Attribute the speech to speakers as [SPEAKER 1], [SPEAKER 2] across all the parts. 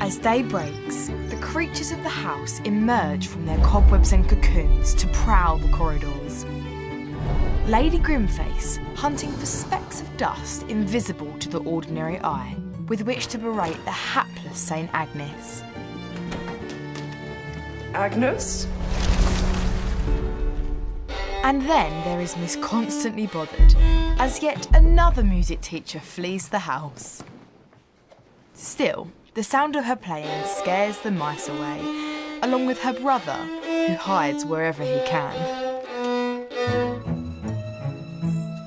[SPEAKER 1] As day breaks, the creatures of the house emerge from their cobwebs and cocoons to prowl the corridors. Lady Grimface, hunting for specks of dust invisible to the ordinary eye, with which to berate the hapless St. Agnes.
[SPEAKER 2] Agnes?
[SPEAKER 1] And then there is Miss Constantly Bothered, as yet another music teacher flees the house. Still, the sound of her playing scares the mice away, along with her brother, who hides wherever he can.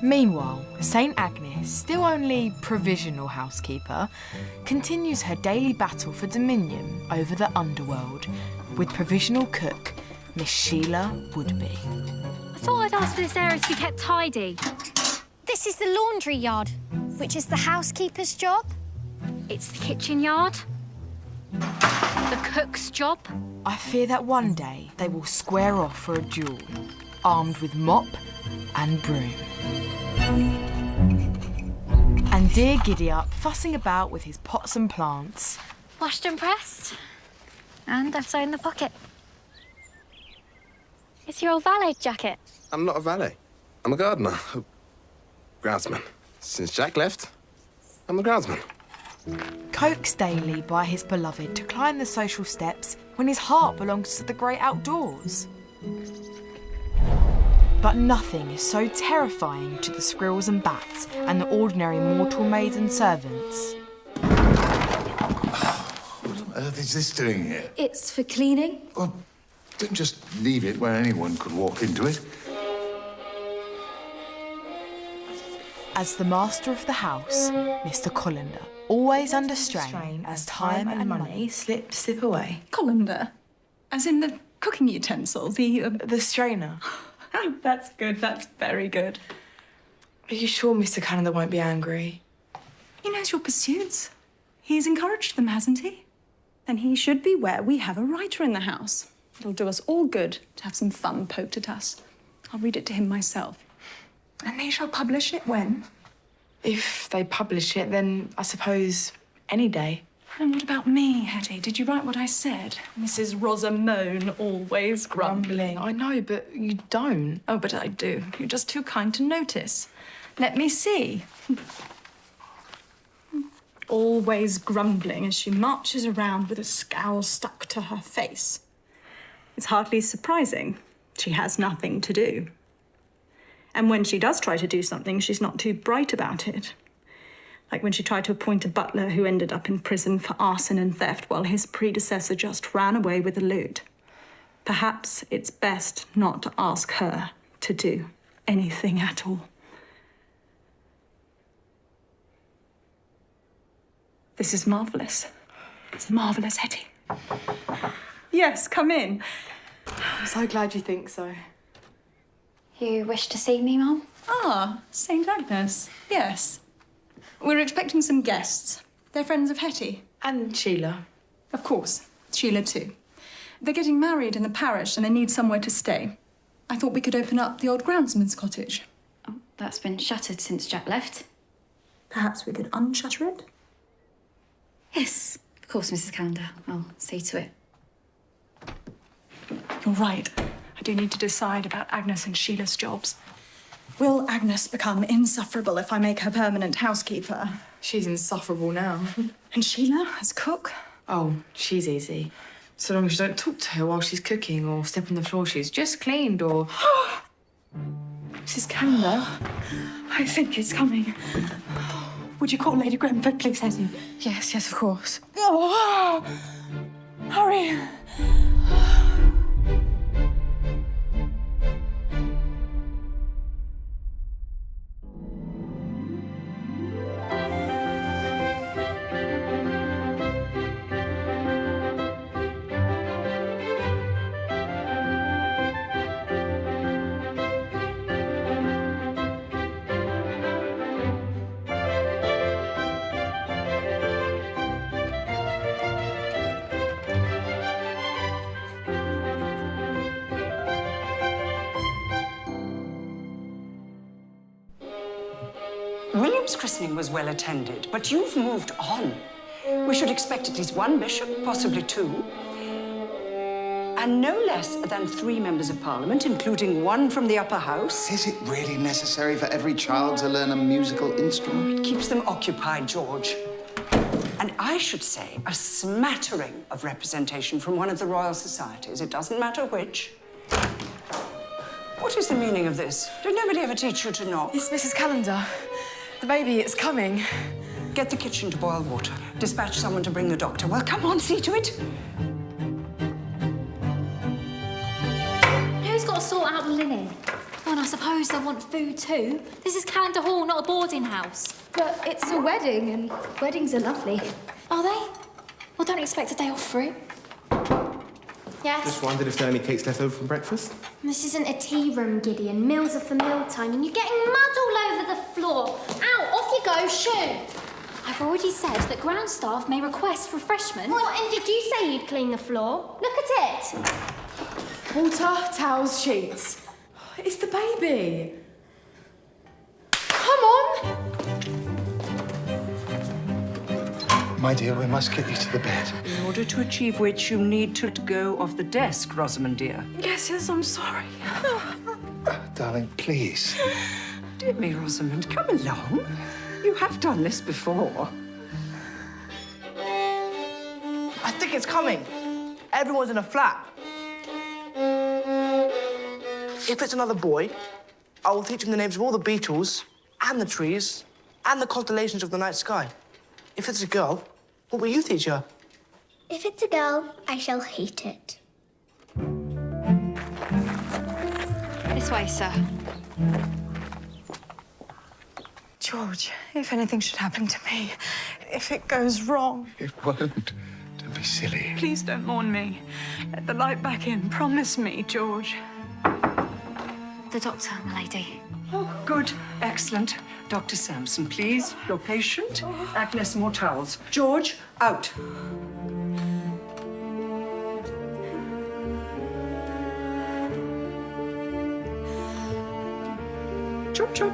[SPEAKER 1] Meanwhile, St. Agnes, still only provisional housekeeper, continues her daily battle for dominion over the underworld with provisional cook Miss Sheila Woodby.
[SPEAKER 3] I thought I'd asked for this area to be kept tidy.
[SPEAKER 4] This is the laundry yard, which is the housekeeper's job.
[SPEAKER 3] It's the kitchen yard. The cook's job.
[SPEAKER 1] I fear that one day they will square off for a duel, armed with mop and broom. And dear Giddy-Up fussing about with his pots and plants.
[SPEAKER 3] Washed and pressed. And I've sewn the pocket. It's your old valet jacket.
[SPEAKER 5] I'm not a valet. I'm a gardener. A groundsman. Since Jack left, I'm a groundsman.
[SPEAKER 1] Coaxed daily by his beloved to climb the social steps when his heart belongs to the great outdoors. But nothing is so terrifying to the squirrels and bats and the ordinary mortal maids and servants.
[SPEAKER 6] What on earth is this doing here?
[SPEAKER 7] It's for cleaning.
[SPEAKER 6] Well, don't just leave it where anyone could walk into it.
[SPEAKER 1] As the master of the house, Mr. Colander, always under strain as time and money slip away.
[SPEAKER 2] Colander? As in the cooking utensil,
[SPEAKER 1] The strainer.
[SPEAKER 2] That's good, that's very good.
[SPEAKER 8] Are you sure Mr. Colander won't be angry?
[SPEAKER 2] He knows your pursuits. He's encouraged them, hasn't he? And he should be where we have a writer in the house. It'll do us all good to have some fun poked at us. I'll read it to him myself. And they shall publish it when?
[SPEAKER 8] If they publish it, then I suppose any day.
[SPEAKER 2] And what about me, Hetty? Did you write what I said? Mrs. Rosamone, always grumbling.
[SPEAKER 8] I know, but you don't.
[SPEAKER 2] Oh, but I do. You're just too kind to notice. Let me see. Always grumbling as she marches around with a scowl stuck to her face. It's hardly surprising. She has nothing to do. And when she does try to do something, she's not too bright about it. Like when she tried to appoint a butler who ended up in prison for arson and theft while his predecessor just ran away with the loot. Perhaps it's best not to ask her to do anything at all. This is marvellous. It's marvellous, Hetty. Yes, come in.
[SPEAKER 8] I'm so glad you think so.
[SPEAKER 4] You wish to see me, Mum?
[SPEAKER 2] Ah, St. Agnes. Yes. We're expecting some guests. They're friends of Hetty.
[SPEAKER 8] And Sheila.
[SPEAKER 2] Of course. Sheila too. They're getting married in the parish and they need somewhere to stay. I thought we could open up the old groundsman's cottage.
[SPEAKER 7] Oh, that's been shuttered since Jack left.
[SPEAKER 2] Perhaps we could unshutter it?
[SPEAKER 7] Yes, of course, Mrs. Callender. I'll see to it.
[SPEAKER 2] You're right. I do need to decide about Agnes and Sheila's jobs. Will Agnes become insufferable if I make her permanent housekeeper?
[SPEAKER 8] She's insufferable now.
[SPEAKER 2] And Sheila as cook?
[SPEAKER 8] Oh, she's easy. So long as you don't talk to her while she's cooking or step on the floor she's just cleaned or... Mrs. Callender.
[SPEAKER 2] I think it's coming. Would you call Lady Grenford, please, Hetty?
[SPEAKER 8] Yes, of course.
[SPEAKER 2] Oh, hurry.
[SPEAKER 9] William's christening was well attended, but you've moved on. We should expect at least one bishop, possibly two, and no less than 3 members of Parliament, including one from the upper house.
[SPEAKER 6] Is it really necessary for every child to learn a musical instrument?
[SPEAKER 9] It keeps them occupied, George. And I should say a smattering of representation from one of the Royal Societies. It doesn't matter which. What is the meaning of this? Did nobody ever teach you to knock?
[SPEAKER 8] It's Mrs. Calendar. The baby, it's coming.
[SPEAKER 9] Get the kitchen to boil water. Dispatch someone to bring the doctor. Well, come on, see to it.
[SPEAKER 3] Who's got to sort out the linen? Well, and I suppose they'll want food too. This is Calendar Hall, not a boarding house.
[SPEAKER 10] But it's a wedding, and weddings are lovely.
[SPEAKER 3] Are they? Well, don't expect a day off for it. Yes?
[SPEAKER 5] Just wondered if there are any cakes left over from breakfast.
[SPEAKER 10] This isn't a tea room, Gideon. Meals are for mealtime, and you're getting mud all over the floor. Out, off you go, shoo!
[SPEAKER 3] I've already said that ground staff may request refreshment.
[SPEAKER 10] What, and did you say you'd clean the floor? Look at it.
[SPEAKER 8] Water, towels, sheets. It's the baby. Come on!
[SPEAKER 6] My dear, we must get you to the bed.
[SPEAKER 9] In order to achieve which, you need to let go of the desk, Rosamond, dear.
[SPEAKER 2] Yes, I'm sorry.
[SPEAKER 6] Darling, please.
[SPEAKER 9] Dear me, Rosamond, come along. You have done this before.
[SPEAKER 11] I think it's coming. Everyone's in a flat. If it's another boy, I will teach him the names of all the Beatles and the trees and the constellations of the night sky. If it's a girl, what will you teach her?
[SPEAKER 10] If it's a girl, I shall hate it.
[SPEAKER 7] This way, sir.
[SPEAKER 2] George, if anything should happen to me, if it goes wrong,
[SPEAKER 6] It won't. Don't be silly.
[SPEAKER 2] please don't mourn me. Let the light back in. Promise me, George.
[SPEAKER 3] The doctor, my lady.
[SPEAKER 9] Oh, good. Excellent. Dr. Sampson, please. Your patient. Agnes, more towels. George, out. Chop, chop.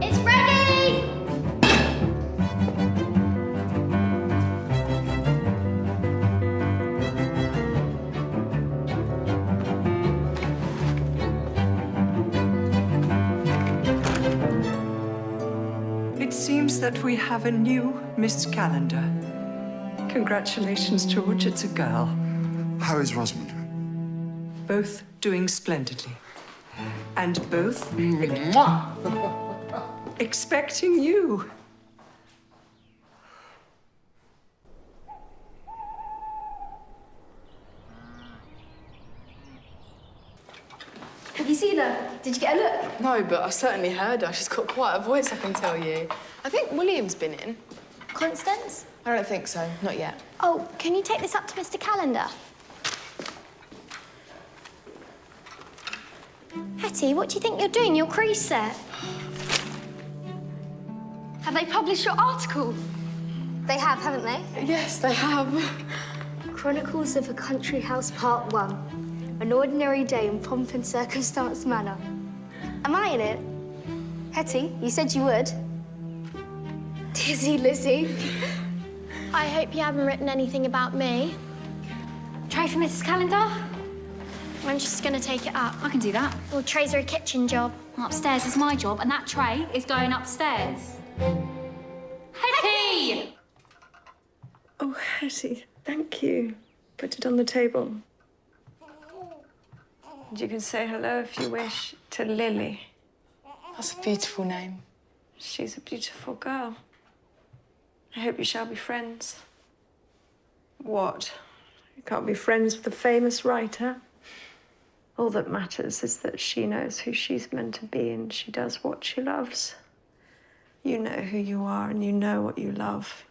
[SPEAKER 10] It's ready!
[SPEAKER 9] It seems that we have a new Miss Calendar. Congratulations, George. It's a girl.
[SPEAKER 6] How is Rosamond?
[SPEAKER 9] Both doing splendidly. And both expecting you.
[SPEAKER 10] Have you seen her? Did you get a look?
[SPEAKER 8] No, but I certainly heard her. She's got quite a voice, I can tell you. I think William's been in.
[SPEAKER 10] Constance?
[SPEAKER 8] I don't think so, not yet.
[SPEAKER 10] Oh, can you take this up to Mr. Calendar? Hetty, what do you think you're doing? Your crease set. Have they published your article? They have, haven't they?
[SPEAKER 8] Yes, they have.
[SPEAKER 10] Chronicles of a Country House Part 1. An ordinary day in pomp and circumstance manner. Am I in it? Hetty, you said you would. Dizzy Lizzie. I hope you haven't written anything about me.
[SPEAKER 3] Tray for Mrs. Calendar?
[SPEAKER 10] I'm just gonna take it up.
[SPEAKER 3] I can do that.
[SPEAKER 10] Well, Trey's are a kitchen job.
[SPEAKER 3] Upstairs is my job, and that tray is going upstairs. Hetty!
[SPEAKER 2] Oh, Hetty, thank you. Put it on the table. And you can say hello if you wish to Lily.
[SPEAKER 8] That's a beautiful name.
[SPEAKER 2] She's a beautiful girl. I hope you shall be friends. What? You can't be friends with a famous writer? All that matters is that she knows who she's meant to be and she does what she loves. You know who you are and you know what you love.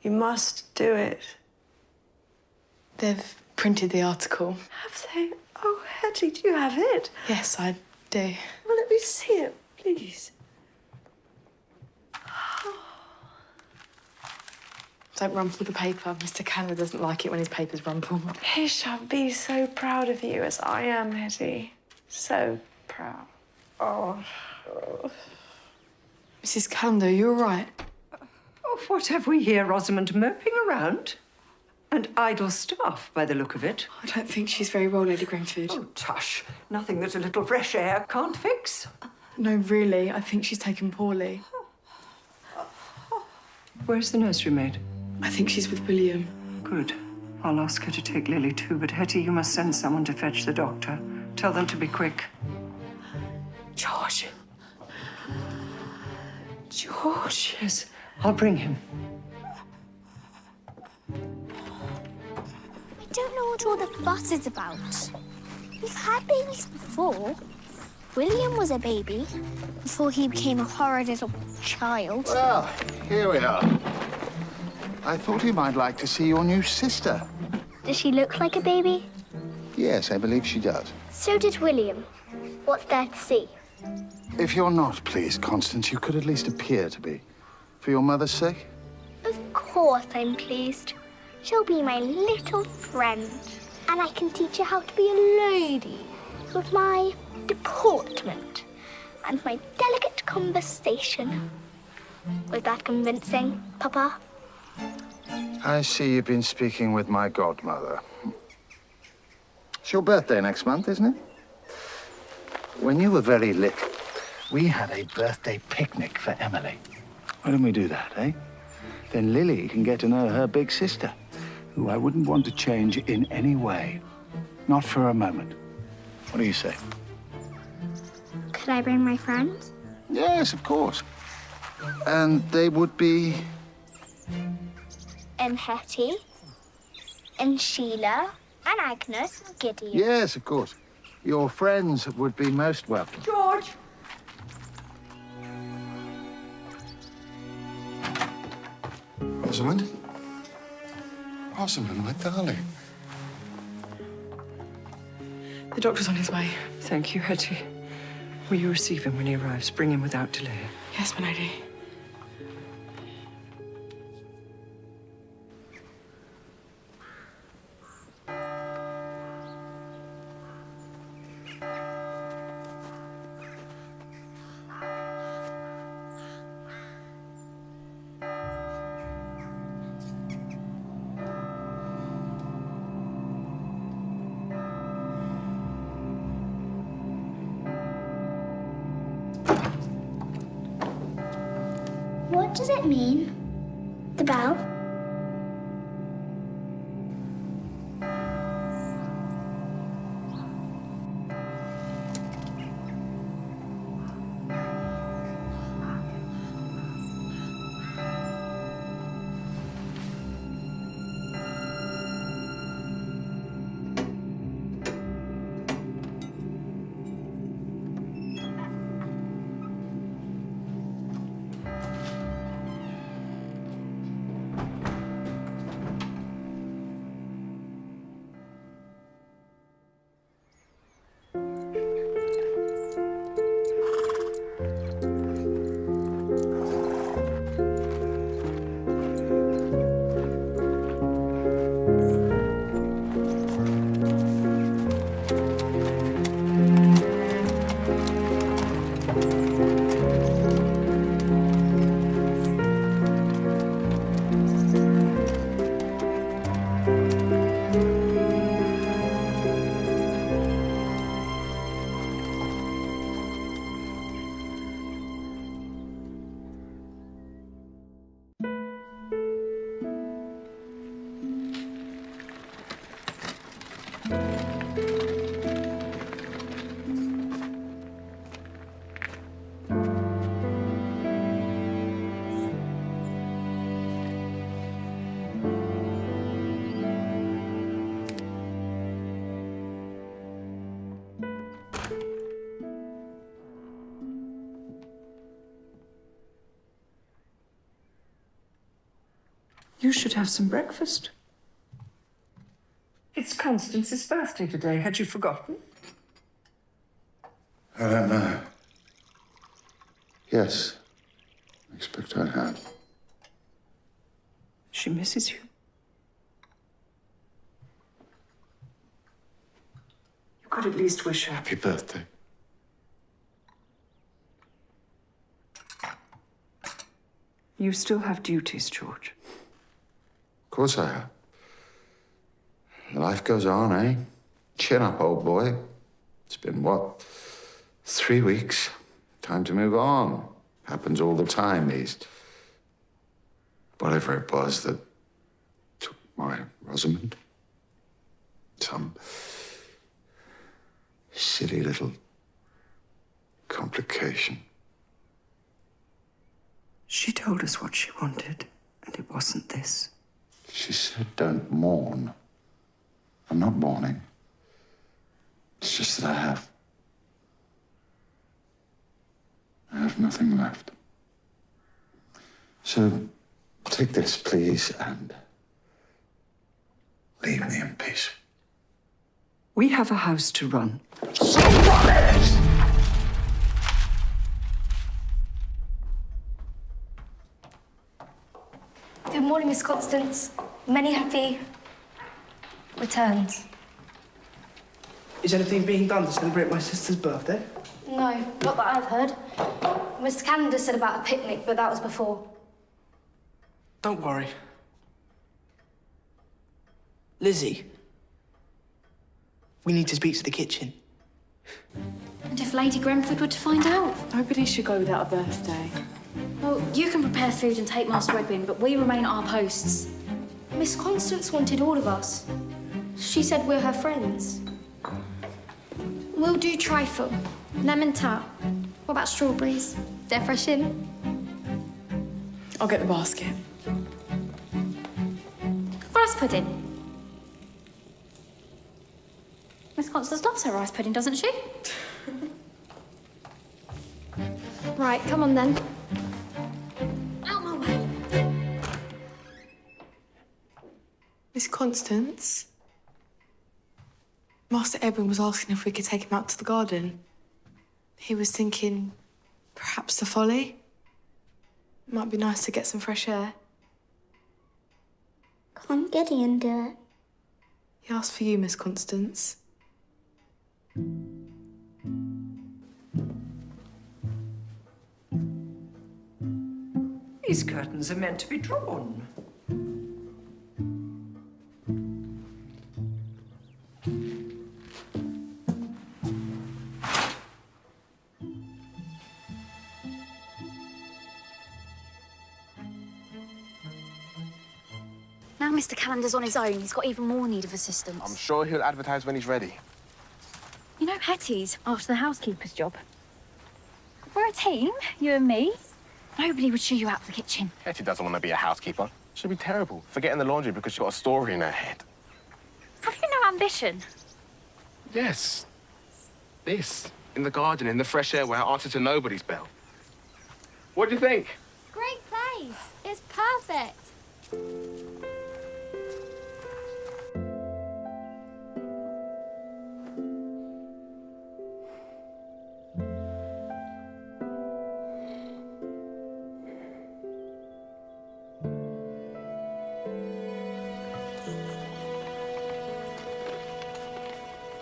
[SPEAKER 2] You must do it.
[SPEAKER 8] They've printed the article.
[SPEAKER 2] Have they? Oh, Hetty, do you have it?
[SPEAKER 8] Yes, I do.
[SPEAKER 2] Well, let me see it, please.
[SPEAKER 8] Don't rumple the paper. Mr. Calendar doesn't like it when his papers rumple.
[SPEAKER 2] He shall be so proud of you as I am, Hetty. So
[SPEAKER 9] Oh.
[SPEAKER 8] Mrs. Calendar, you all right?
[SPEAKER 9] Oh, what have we here, Rosamond? Moping around? And idle staff, by the look of it.
[SPEAKER 8] I don't think she's very well, Lady Grenford.
[SPEAKER 9] Oh, tush. Nothing that a little fresh air can't fix.
[SPEAKER 8] No, really, I think she's taken poorly.
[SPEAKER 9] Where's the nursery maid?
[SPEAKER 8] I think she's with William.
[SPEAKER 9] Good. I'll ask her to take Lily too, but Hetty, you must send someone to fetch the doctor. Tell them to be quick. George. George. Yes, I'll bring him.
[SPEAKER 10] I don't know what all the fuss is about. We've had babies before. William was a baby before he became a horrid little child.
[SPEAKER 6] Well, here we are. I thought you might like to see your new sister.
[SPEAKER 10] Does she look like a baby?
[SPEAKER 6] Yes, I believe she does.
[SPEAKER 10] So did William. What's there to see?
[SPEAKER 6] If you're not pleased, Constance, you could at least appear to be. For your mother's sake?
[SPEAKER 10] Of course I'm pleased. She'll be my little friend. And I can teach her how to be a lady with my deportment and my delicate conversation. Was that convincing, Papa?
[SPEAKER 6] I see you've been speaking with my godmother. It's your birthday next month, isn't it? When you were very little, we had a birthday picnic for Emily. Why don't we do that, eh? Then Lily can get to know her big sister, who I wouldn't want to change in any way. Not for a moment. What do you say?
[SPEAKER 10] Could I bring my friends?
[SPEAKER 6] Yes, of course. And they would be...
[SPEAKER 10] And Hetty, and Sheila, and Agnes, and Gideon.
[SPEAKER 6] Yes, of course. Your friends would be most welcome.
[SPEAKER 9] George!
[SPEAKER 6] Rosamond? Rosamond, my darling.
[SPEAKER 8] The doctor's on his way.
[SPEAKER 9] Thank you, Hetty. Will you receive him when he arrives? Bring him without delay.
[SPEAKER 8] Yes, my lady.
[SPEAKER 10] What does it mean? The bell?
[SPEAKER 9] You should have some breakfast. It's Constance's birthday today. Had you forgotten?
[SPEAKER 6] I don't know. Yes, I expect I have.
[SPEAKER 9] She misses you. You could at least wish her.
[SPEAKER 6] Happy birthday.
[SPEAKER 9] You still have duties, George.
[SPEAKER 6] Of course I have. Life goes on, eh? Chin up, old boy. It's been, what, 3 weeks? Time to move on. Happens all the time, these... whatever it was that took my Rosamond. Some silly little complication.
[SPEAKER 9] She told us what she wanted, and it wasn't this.
[SPEAKER 6] She said, don't mourn. I'm not mourning. It's just that I have nothing left. So take this, please, and leave me in peace.
[SPEAKER 9] We have a house to run.
[SPEAKER 10] Good morning, Miss Constance. Many happy returns.
[SPEAKER 11] Is anything being done to celebrate my sister's birthday?
[SPEAKER 10] No, not that I've heard. Mr. Canada said about a picnic, but that was before.
[SPEAKER 11] Don't worry. Lizzie, we need to speak to the kitchen.
[SPEAKER 3] And if Lady Grenford were to find out?
[SPEAKER 8] Nobody should go without a birthday.
[SPEAKER 3] Well, you can prepare food and take Master Edwin, but we remain at our posts.
[SPEAKER 10] Miss Constance wanted all of us. She said we're her friends.
[SPEAKER 4] We'll do trifle. Lemon tart. What about strawberries? They're fresh in.
[SPEAKER 8] I'll get the basket.
[SPEAKER 3] Rice pudding. Miss Constance loves her rice pudding, doesn't she?
[SPEAKER 4] Right, come on then.
[SPEAKER 3] Out my way.
[SPEAKER 8] Miss Constance? Master Edwin was asking if we could take him out to the garden. He was thinking perhaps the Folly. Might be nice to get some fresh air.
[SPEAKER 4] Can't Getty and do it.
[SPEAKER 8] He asked for you, Miss Constance.
[SPEAKER 9] These curtains are meant to be drawn.
[SPEAKER 3] Now Mr. Calendar's on his own, he's got even more need of assistance.
[SPEAKER 5] I'm sure he'll advertise when he's ready.
[SPEAKER 3] You know, Hetty's after the housekeeper's job. We're a team, you and me. Nobody would shoo you out of the kitchen.
[SPEAKER 5] Hetty doesn't want to be a housekeeper. She'll be terrible, forgetting the laundry because she's got a story in her head.
[SPEAKER 3] Have you no ambition?
[SPEAKER 5] Yes. This. In the garden, in the fresh air where I answer to nobody's bell. What do you think?
[SPEAKER 4] Great place. It's perfect.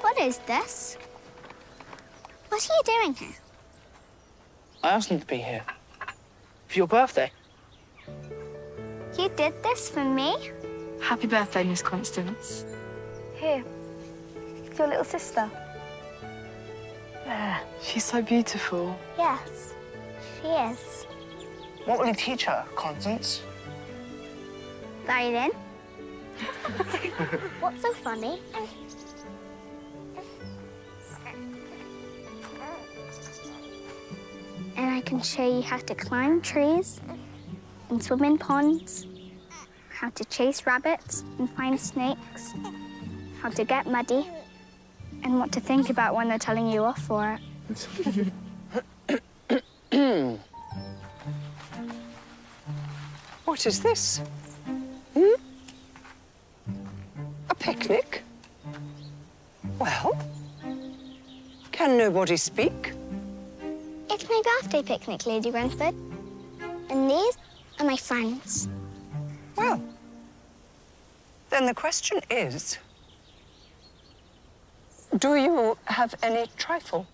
[SPEAKER 4] What is this? What are you doing here?
[SPEAKER 11] I asked them to be here. For your birthday.
[SPEAKER 4] You did this for me?
[SPEAKER 8] Happy birthday, Miss Constance.
[SPEAKER 10] Here, your little sister.
[SPEAKER 8] There. She's so beautiful.
[SPEAKER 4] Yes, she is.
[SPEAKER 11] What will you teach her, Constance?
[SPEAKER 4] Violin. What's so funny? And I can show you how to climb trees and swim in ponds, how to chase rabbits and find snakes, how to get muddy, and what to think about when they're telling you off for it.
[SPEAKER 9] What is this? A picnic? Well, can nobody speak?
[SPEAKER 4] It's my birthday picnic, Lady Grenford. And these are my friends.
[SPEAKER 9] Well, then the question is, do you have any trifle?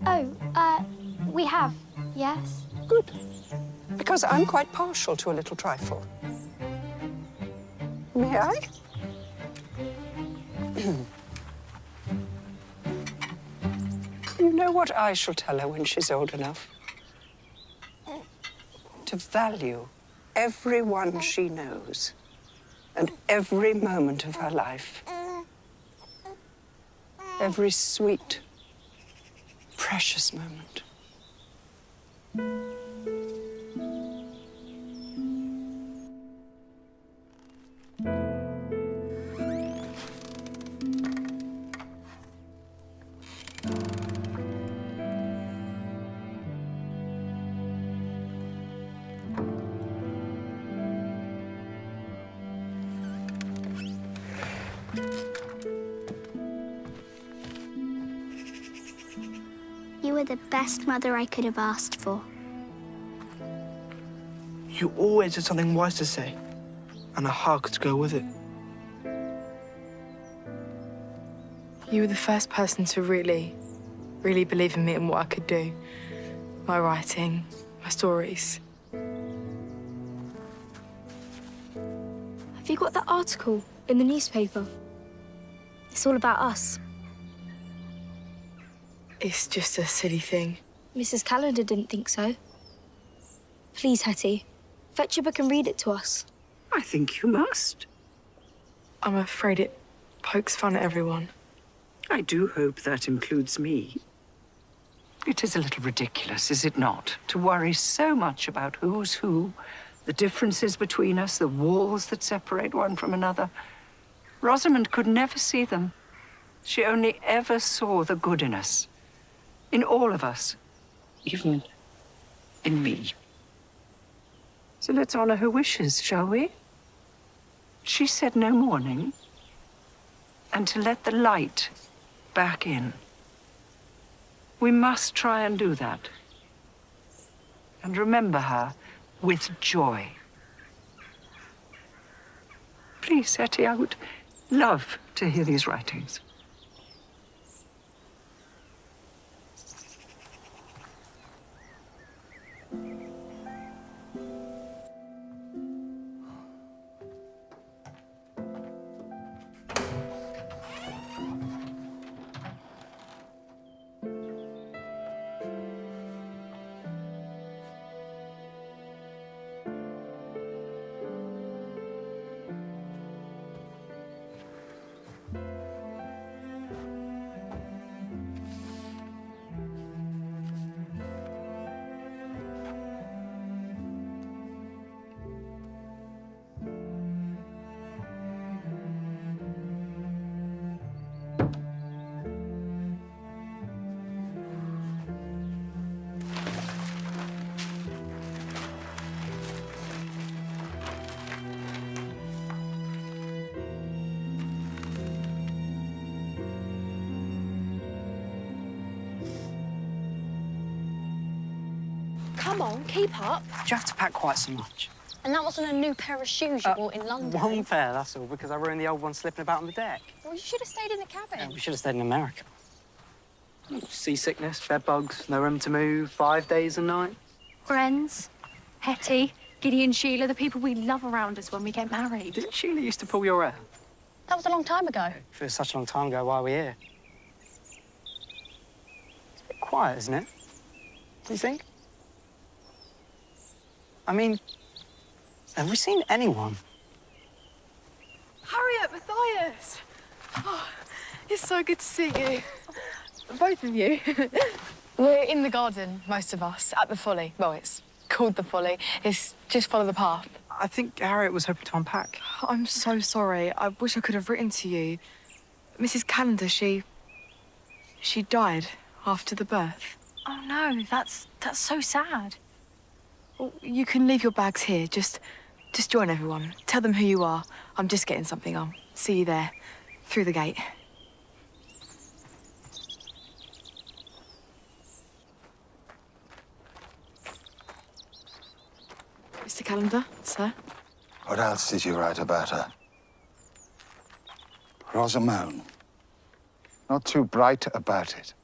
[SPEAKER 4] Oh,
[SPEAKER 10] We have, yes.
[SPEAKER 9] Good. Because I'm quite partial to a little trifle. May I? You know what I shall tell her when she's old enough? To value everyone she knows and every moment of her life. Every sweet, precious moment.
[SPEAKER 4] You were the best mother I could have asked for.
[SPEAKER 11] You always had something wise to say, and a hug to go with it.
[SPEAKER 8] You were the first person to really believe in me and what I could do. My writing, my stories.
[SPEAKER 10] Have you got that article in the newspaper? It's all about us.
[SPEAKER 8] It's just a silly thing.
[SPEAKER 10] Mrs. Calendar didn't think so. Please, Hetty, fetch a book and read it to us.
[SPEAKER 9] I think you must.
[SPEAKER 8] I'm afraid it pokes fun at everyone.
[SPEAKER 9] I do hope that includes me. It is a little ridiculous, is it not, to worry so much about who's who, the differences between us, the walls that separate one from another. Rosamond could never see them. She only ever saw the good in us. In all of us, even in me. So let's honor her wishes, shall we? She said no mourning, and to let the light back in. We must try and do that. And remember her with joy. Please, Hetty, I would love to hear these writings.
[SPEAKER 10] Come on, keep up.
[SPEAKER 12] Do you have to pack quite so much?
[SPEAKER 10] And that wasn't a new pair of shoes you bought in London.
[SPEAKER 12] One pair, that's all, because I ruined the old one slipping about on the deck.
[SPEAKER 10] Well, you should have stayed in the cabin.
[SPEAKER 12] Yeah, we should have stayed in America. Seasickness, bed bugs, no room to move, 5 days and nights.
[SPEAKER 3] Friends, Hetty, Giddy and Sheila, the people we love around us when we get married.
[SPEAKER 12] Didn't Sheila used to pull your hair?
[SPEAKER 3] That was a long time ago.
[SPEAKER 12] If it was such a long time ago, why are we here? It's a bit quiet, isn't it? Do you think? I mean, have we seen anyone?
[SPEAKER 8] Hurry up, Matthias! Oh, it's so good to see you. Both of you. We're in the garden, most of us, at the folly. Well, it's called the folly. It's just follow the path.
[SPEAKER 12] I think Harriet was hoping to unpack.
[SPEAKER 8] I'm so sorry. I wish I could have written to you. Mrs. Calendar, she died after the birth.
[SPEAKER 3] Oh, no, that's so sad.
[SPEAKER 8] Well, you can leave your bags here. Just join everyone. Tell them who you are. I'm just getting something. I'll see you there, through the gate. Mr. Calendar, sir?
[SPEAKER 6] What else did you write about her? Rosamond. Not too bright about it.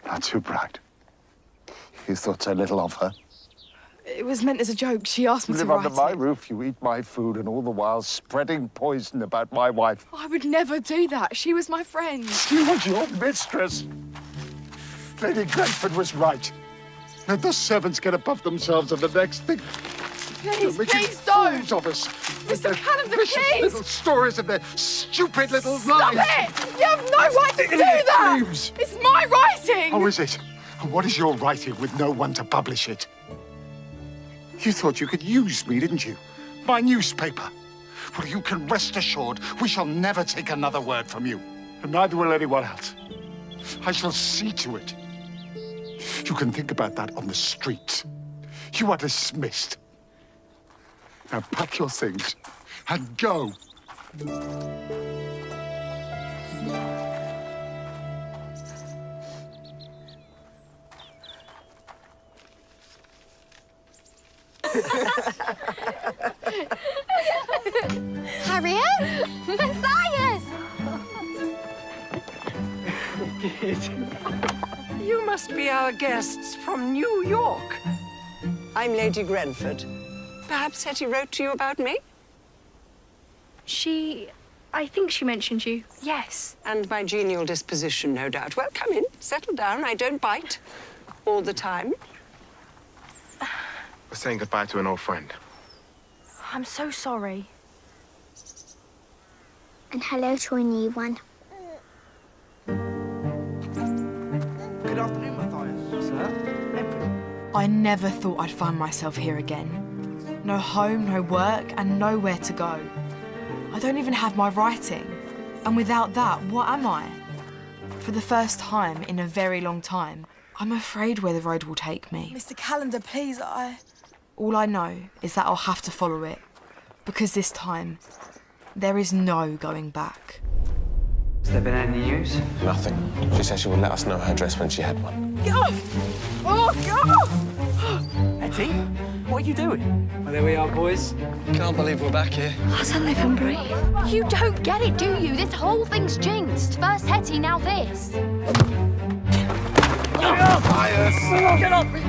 [SPEAKER 6] Not too bright. You thought so little of her.
[SPEAKER 1] It was meant as a joke. She asked me
[SPEAKER 6] You
[SPEAKER 1] to
[SPEAKER 6] live
[SPEAKER 1] write
[SPEAKER 6] under my
[SPEAKER 1] it.
[SPEAKER 6] roof, you eat my food, and all the while spreading poison about my wife.
[SPEAKER 1] I would never do that. She was my friend.
[SPEAKER 6] She was your mistress. Lady Grenford was right. Let the servants get above themselves and the next thing.
[SPEAKER 1] Please,
[SPEAKER 6] They're making
[SPEAKER 1] please don't.
[SPEAKER 6] fools of us.
[SPEAKER 1] Mr. Calendar,
[SPEAKER 6] Vicious
[SPEAKER 1] please.
[SPEAKER 6] little stories and their stupid little
[SPEAKER 1] Stop
[SPEAKER 6] lies.
[SPEAKER 1] it! You have no right to do that!
[SPEAKER 6] Dreams.
[SPEAKER 1] It's my writing!
[SPEAKER 6] Oh, is it? And what is your writing with no one to publish it? You thought you could use me, didn't you? My newspaper. Well, you can rest assured we shall never take another word from you. And neither will anyone else. I shall see to it. You can think about that on the street. You are dismissed. Now pack your things and go.
[SPEAKER 3] Harriet? Matthias!
[SPEAKER 9] You must be our guests from New York. I'm Lady Grenford. Perhaps Hetty wrote to you about me?
[SPEAKER 10] I think she mentioned you, yes.
[SPEAKER 9] And my genial disposition, no doubt. Well, come in, settle down. I don't bite all the time.
[SPEAKER 5] We're saying goodbye to an old friend.
[SPEAKER 10] I'm so sorry.
[SPEAKER 4] And hello to a new one.
[SPEAKER 11] Good afternoon, Matthias. Sir? Emperor.
[SPEAKER 1] I never thought I'd find myself here again. No home, no work, and nowhere to go. I don't even have my writing. And without that, what am I? For the first time in a very long time, I'm afraid where the road will take me.
[SPEAKER 13] Mr. Calendar, please,
[SPEAKER 1] All I know is that I'll have to follow it. Because this time, there is no going back.
[SPEAKER 12] Has there been any news?
[SPEAKER 5] Nothing. She said she would let us know her address when she had one.
[SPEAKER 13] Get off! Oh, get off!
[SPEAKER 12] Hetty, what are you doing? Well, there we are, boys.
[SPEAKER 14] Can't believe we're back here.
[SPEAKER 3] What's on there from Brie? You don't get it, do you? This whole thing's jinxed. First Hetty, now this.
[SPEAKER 6] Get up!
[SPEAKER 13] Get off me!